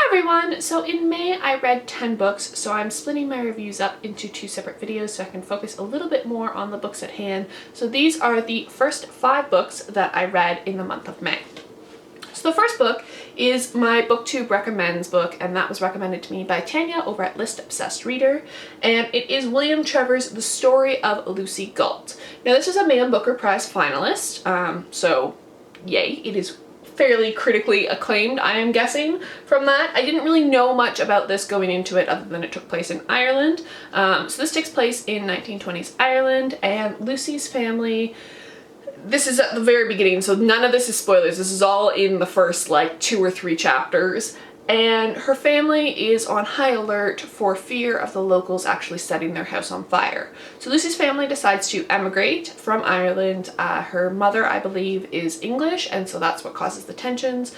everyone! So in May I read 10 books, so I'm splitting my reviews up into 2 separate videos so I can focus a little bit more on the books at hand. So these are the first 5 books that I read in the month of May. So the first book is my BookTube Recommends book, and that was recommended to me by Tanya over at List Obsessed Reader, and it is William Trevor's The Story of Lucy Galt. Now this is a Man Booker Prize finalist, so yay, it is fairly critically acclaimed, I am guessing from that. I didn't really know much about this going into it other than it took place in Ireland. So this takes place in 1920s Ireland, and Lucy's family, this is at the very beginning, so none of this is spoilers. This is all in the first like 2 or 3 chapters. And her family is on high alert for fear of the locals actually setting their house on fire. So Lucy's family decides to emigrate from Ireland. Her mother, I believe, is English, and so that's what causes the tensions.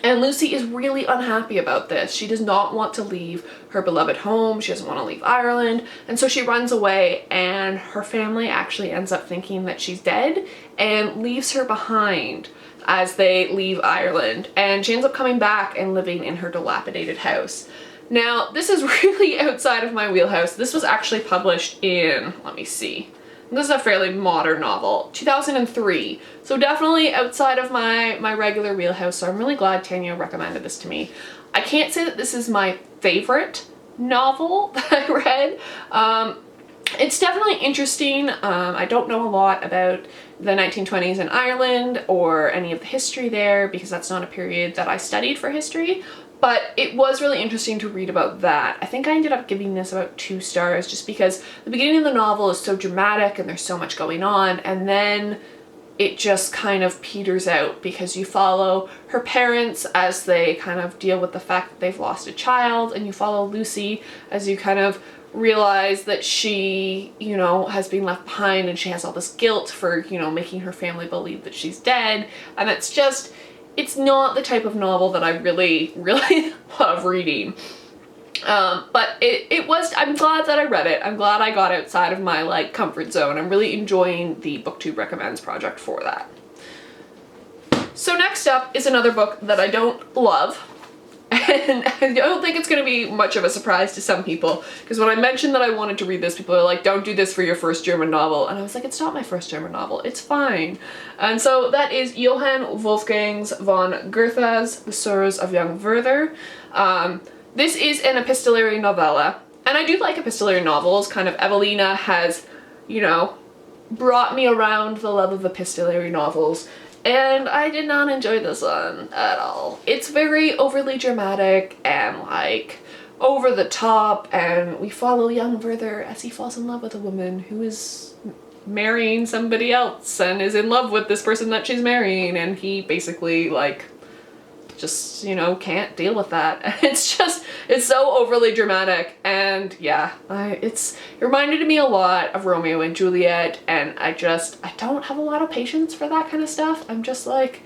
And Lucy is really unhappy about this. She does not want to leave her beloved home. She doesn't want to leave Ireland. And so she runs away, and her family actually ends up thinking that she's dead and leaves her behind as they leave Ireland. And she ends up coming back and living in her dilapidated house. Now, this is really outside of my wheelhouse. This was actually published in, let me see, this is a fairly modern novel, 2003. So definitely outside of my regular wheelhouse, so I'm really glad Tanya recommended this to me. I can't say that this is my favorite novel that I read. It's definitely interesting. I don't know a lot about the 1920s in Ireland or any of the history there because that's not a period that I studied for history. But it was really interesting to read about that. I think I ended up giving this about 2 stars just because the beginning of the novel is so dramatic and there's so much going on, and then it just kind of peters out because you follow her parents as they kind of deal with the fact that they've lost a child, and you follow Lucy as you kind of realize that she, you know, has been left behind and she has all this guilt for, you know, making her family believe that she's dead. And it's just, it's not the type of novel that I really love reading. But it was, I'm glad that I read it. I'm glad I got outside of my like comfort zone. I'm really enjoying the BookTube Recommends project for that. So next up is another book that I don't love. And I don't think it's going to be much of a surprise to some people, because when I mentioned that I wanted to read this, people are like, don't do this for your first German novel. And I was like, it's not my first German novel. It's fine. And so that is Johann Wolfgang von Goethe's The Sorrows of Young Werther. This is an epistolary novella, and I do like epistolary novels. Kind of Evelina has, you know, brought me around the love of epistolary novels. And I did not enjoy this one at all. It's very overly dramatic and like over the top, and we follow young Werther as he falls in love with a woman who is marrying somebody else and is in love with this person that she's marrying, and he basically like just, you know, can't deal with that. And it's just, it's so overly dramatic, and yeah, it reminded me a lot of Romeo and Juliet, and I don't have a lot of patience for that kind of stuff. I'm just like,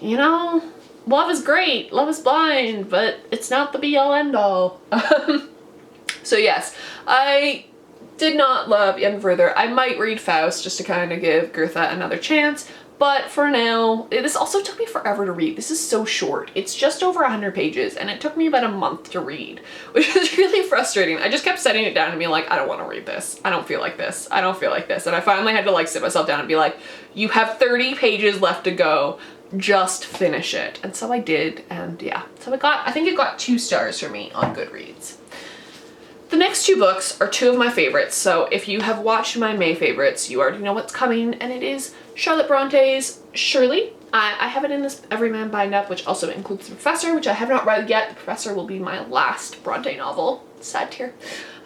you know, love is great, love is blind, but it's not the be-all end-all. So yes, I did not love young Werther. I might read Faust just to kind of give Goethe another chance. But for now, this also took me forever to read. This is so short. It's just over 100 pages, and it took me about a month to read, which is really frustrating. I just kept setting it down and being like, I don't want to read this. I don't feel like this. I don't feel like this. And I finally had to like sit myself down and be like, you have 30 pages left to go. Just finish it. And so I did, and yeah. So I think it got 2 stars for me on Goodreads. The next 2 books are 2 of my favorites, so if you have watched my May favorites, you already know what's coming, and it is Charlotte Bronte's Shirley. I have it in this Everyman bind-up, which also includes The Professor, which I have not read yet. The Professor will be my last Bronte novel. Sad tear.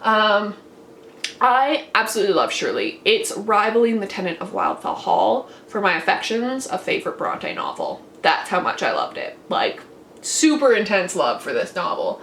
I absolutely love Shirley. It's rivaling The Tenant of Wildfell Hall for my affections, a favorite Bronte novel. That's how much I loved it. Like, super intense love for this novel.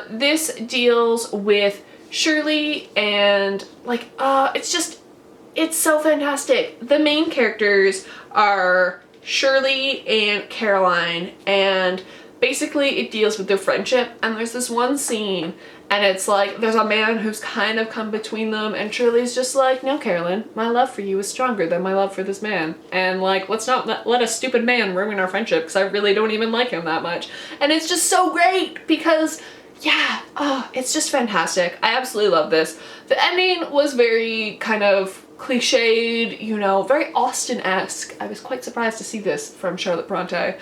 This deals with Shirley, and like, it's so fantastic. The main characters are Shirley and Caroline, and basically it deals with their friendship, and there's this one scene and it's like there's a man who's kind of come between them, and Shirley's just like, no, Carolyn, my love for you is stronger than my love for this man, and like let's not let a stupid man ruin our friendship because I really don't even like him that much. And it's just so great because yeah, oh, it's just fantastic. I absolutely love this. The ending was very kind of cliched, you know, very Austen-esque. I was quite surprised to see this from Charlotte Bronte.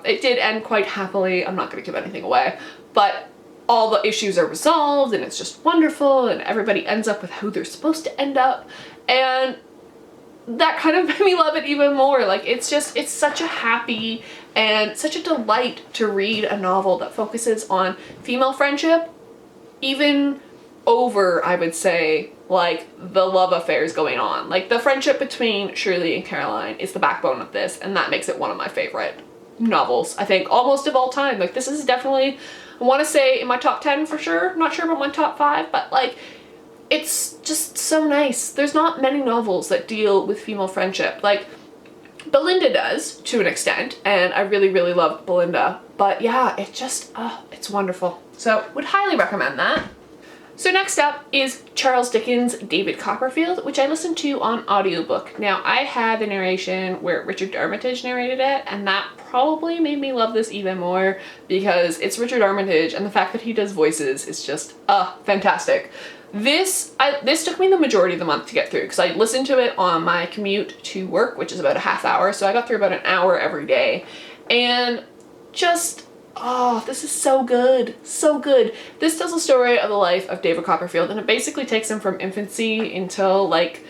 It did end quite happily. I'm not going to give anything away, but all the issues are resolved and it's just wonderful, and everybody ends up with who they're supposed to end up, and that kind of made me love it even more. Like it's such a happy and such a delight to read a novel that focuses on female friendship, even over, I would say, like the love affairs going on. Like the friendship between Shirley and Caroline is the backbone of this, and that makes it one of my favorite novels, I think, almost of all time. Like this is definitely, I want to say, in my top 10 for sure. I'm not sure about my top 5, but like it's just so nice. There's not many novels that deal with female friendship. Like Belinda does to an extent, and I really, really love Belinda, but yeah, it just, it's wonderful. So would highly recommend that. So next up is Charles Dickens' David Copperfield, which I listened to on audiobook. Now I had the narration where Richard Armitage narrated it, and that probably made me love this even more because it's Richard Armitage, and the fact that he does voices is just fantastic. This took me the majority of the month to get through because I listened to it on my commute to work, which is about a half hour, so I got through about an hour every day, and just, oh, this is so good, so good. This tells the story of the life of David Copperfield, and it basically takes him from infancy until like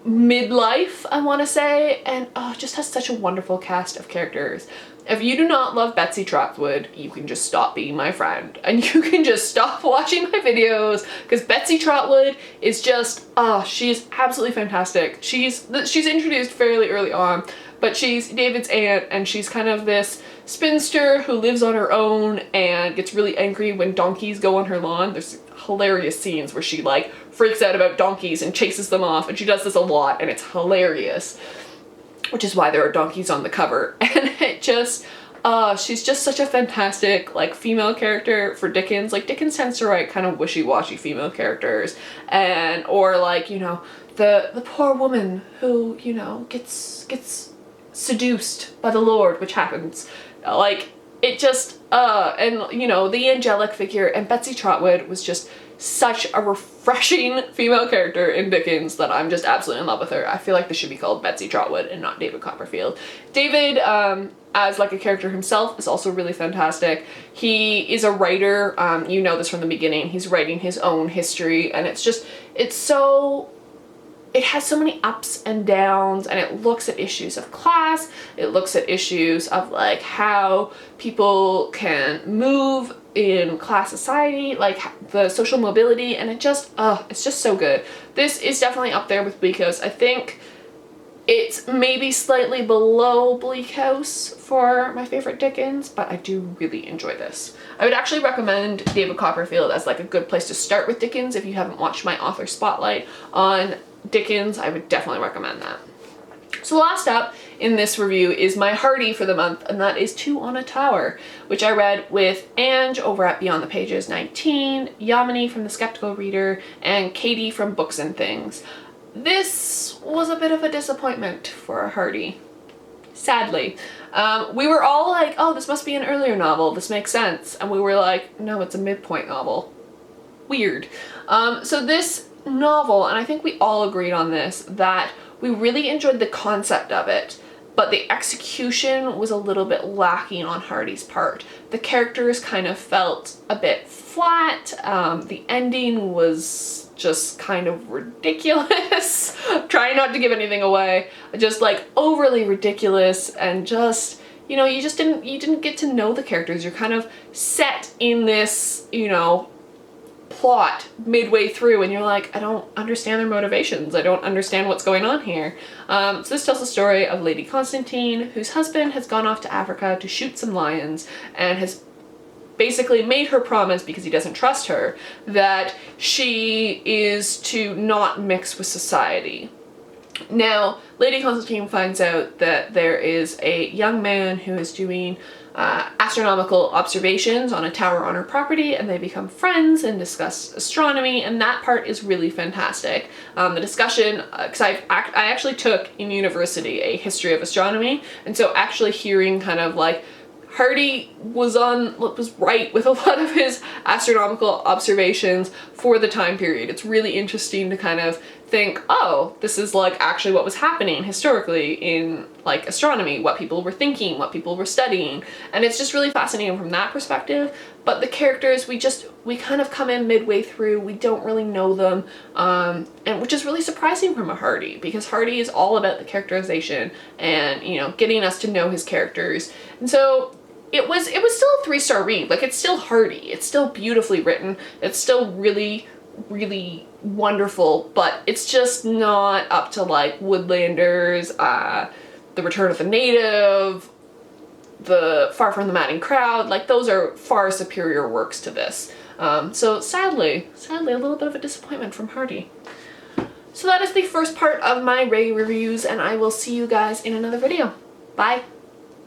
midlife, I want to say, and it just has such a wonderful cast of characters. If you do not love Betsy Trotwood, you can just stop being my friend and you can just stop watching my videos, because Betsy Trotwood is just, she's absolutely fantastic. She's introduced fairly early on, but she's David's aunt, and she's kind of this spinster who lives on her own and gets really angry when donkeys go on her lawn. There's hilarious scenes where she like freaks out about donkeys and chases them off, and she does this a lot and it's hilarious, which is why there are donkeys on the cover. And it just, she's just such a fantastic like female character for Dickens. Like Dickens tends to write kind of wishy-washy female characters, and or like, you know, the poor woman who, you know, gets seduced by the Lord, which happens. Like it just, and you know, the angelic figure, and Betsy Trotwood was just such a refreshing female character in Dickens that I'm just absolutely in love with her. I feel like this should be called Betsy Trotwood and not David Copperfield. David, as like a character himself, is also really fantastic. He is a writer, you know this from the beginning. He's writing his own history, and it's just, it has so many ups and downs, and it looks at issues of class, it looks at issues of like how people can move in class society, like the social mobility, and it just, it's just so good. This is definitely up there with Bleak House. I think it's maybe slightly below Bleak House for my favorite Dickens, but I do really enjoy this. I would actually recommend David Copperfield as like a good place to start with Dickens. If you haven't watched my author spotlight on Dickens, I would definitely recommend that. So last up in this review is my Hardy for the month, and that is Two on a Tower, which I read with Ange over at Beyond the Pages 19, Yamini from The Skeptical Reader, and Katie from Books and Things. This was a bit of a disappointment for a Hardy, sadly. We were all like, oh, this must be an earlier novel, this makes sense. And we were like, no, it's a midpoint novel. Weird. So this novel, and I think we all agreed on this, that we really enjoyed the concept of it, but the execution was a little bit lacking on Hardy's part. The characters kind of felt a bit flat. The ending was just kind of ridiculous. Trying not to give anything away. Just like overly ridiculous, and just, you know, you didn't get to know the characters. You're kind of set in this, you know, plot midway through, and you're like, I don't understand their motivations. I don't understand what's going on here. So this tells the story of Lady Constantine, whose husband has gone off to Africa to shoot some lions, and has basically made her promise, because he doesn't trust her, that she is to not mix with society. Now, Lady Constantine finds out that there is a young man who is doing astronomical observations on a tower on her property, and they become friends and discuss astronomy, and that part is really fantastic. The discussion, because I actually took in university a history of astronomy, and so actually hearing kind of like Hardy was right with a lot of his astronomical observations for the time period. It's really interesting to kind of think, oh, this is like actually what was happening historically in like astronomy, what people were thinking, what people were studying, and it's just really fascinating from that perspective. But the characters, we kind of come in midway through, we don't really know them, and which is really surprising from a Hardy, because Hardy is all about the characterization and, you know, getting us to know his characters. And so it was still a 3-star read. Like, it's still Hardy, it's still beautifully written, it's still really wonderful, but it's just not up to like Woodlanders, The Return of the Native, the Far From the Madding Crowd. Like, those are far superior works to this. So sadly, a little bit of a disappointment from Hardy. So that is the first part of my Ray reviews, and I will see you guys in another video. Bye!